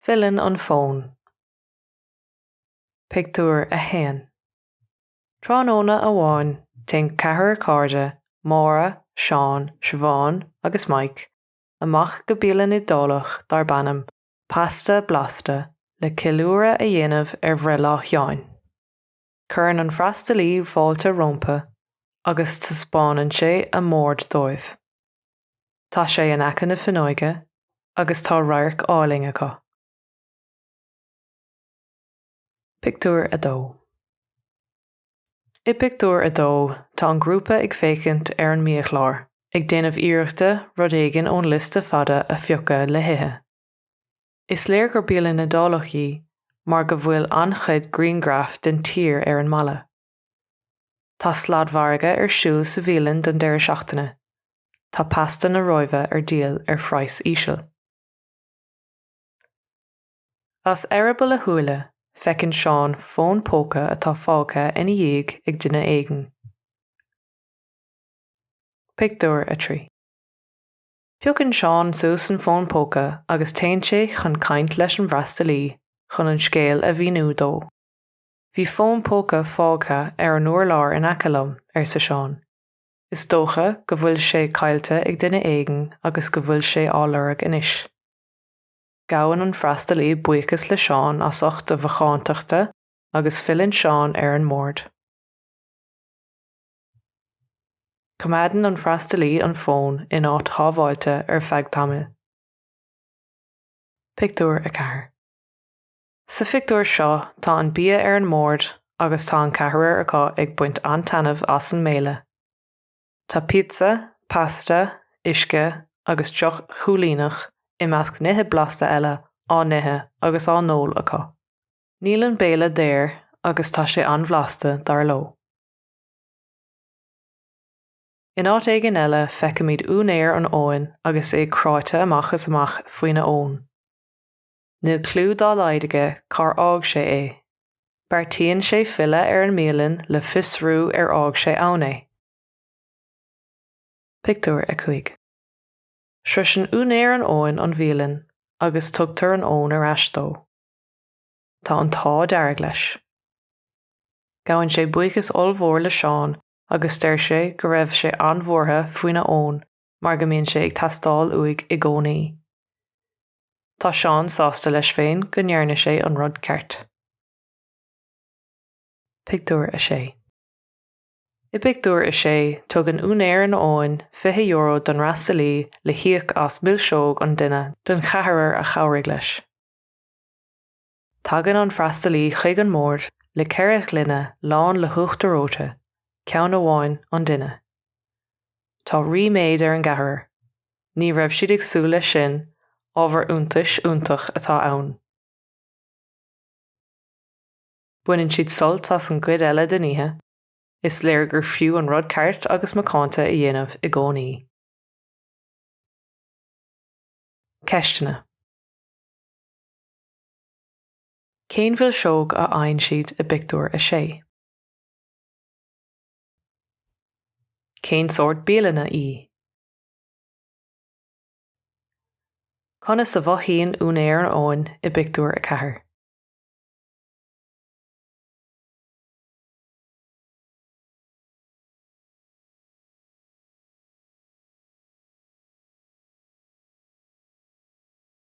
Filleann an phone. Pictiúr a hen. Tránóna a bháin tin chathair cárde, Mára, Seán, Siobhán agus Mike amach go bíleann i dólach dar bannam pasta blasta le cileúra a dhéanamh bhre lá sheáin. Cuireann an freastalí fáilte rompa agus taspáineann sé a mórd dóibh. Tá sé in aice na fhuinóige agus tá radharc áling acu. Pictiúr a dó. I pictiúr a dó tá an grúpa ag fécint ar an míochláir ag déanamh iarachta rud éigin ón lista fada a phiocadh le hithe. Is léir gur bíleann na dálachaí mar go bhfuil anchuid greengraf den tír ar an mala. Tá sladmharga ar siúl sa bhíleann den deir seachtaine. Tá pasta na roimhe ar díal ar phrais íseal. As arab le thuaile, fecinn Seán fón póca atá fágtha ina dhéag ag duine éigin. Pictiúr a trí. Phiochann Seán suas an fón póca agus téann sé chun caint leis an bhreastalí chun an scéal a bhíonú dó. Bhí fón póca fágtha ar an uairlár in aicealum ar sa Seán. Is dócha go bhfuil sé cailte ag duine éigin agus go bhfuil sé áilearg inis. Gabhann an freastalí buíochas le Seán as ucht a bhacháintachta agus filleann Seán ar an mórd. Coimeadann an freastalí an fón in áit thábháilte ar feadh tamil. Pictiúr a chathair. Sa pictiúr seo tá an bia ar an mórd agus tá an chathair acu ag buint antainmh as an méile. Tá pizza, pasta, uisce agus teoch chúlínach i measc nithe blasta eile á nithe agus á nóil acu. Níl an béile déir agus tá sé anbhlasta dar ló. In áit éigin eile feicimid únéir an óin agus é cráite amachchas amach faoine ón. Níl clú dá leidige car ág sé é. Beartaíonn sé fille ar an míleann le fisrú ar ág sé ann é. Pictiúr a chuig. Shris an únéir an óin an bhíleann agus tugtar an ón ar ais dó. Tá an tá dearg leis. Gabhann sé buíochas ollmhór le Seán agus deir sé go raibh sé anmhórtha faoine ón mar go mbíonn sé ag teastáil uaig i gcónaí. Tá Seán sásta leis féin go ndearna sé an rud ceart. Pictiúr a sé. I pictiúr a sé tug an únéir an óin €20 don freastalí le hiac as millseog an duine don chathair a chabhraigh leis. Tagann an freastalí chuig an mórd le ceithre glunne lán le huachtaróte, ceann amháin an duine. Tá riméid ar an gcathair. Ní raibh siad ag súil leis sin ábhar iontais iontach atá ann. Buineann siad sult as an gcuid eile deníthe. Is léir gur fiú an rud ceart agus macánta a dhéanamh i gcónaí. Ceistena. Cén bhfuil seog a aon siad i pictiúr a sé? Cén sort béalana í? Conas sa bhaithíonn únéir an óin i pictiúr a chathair.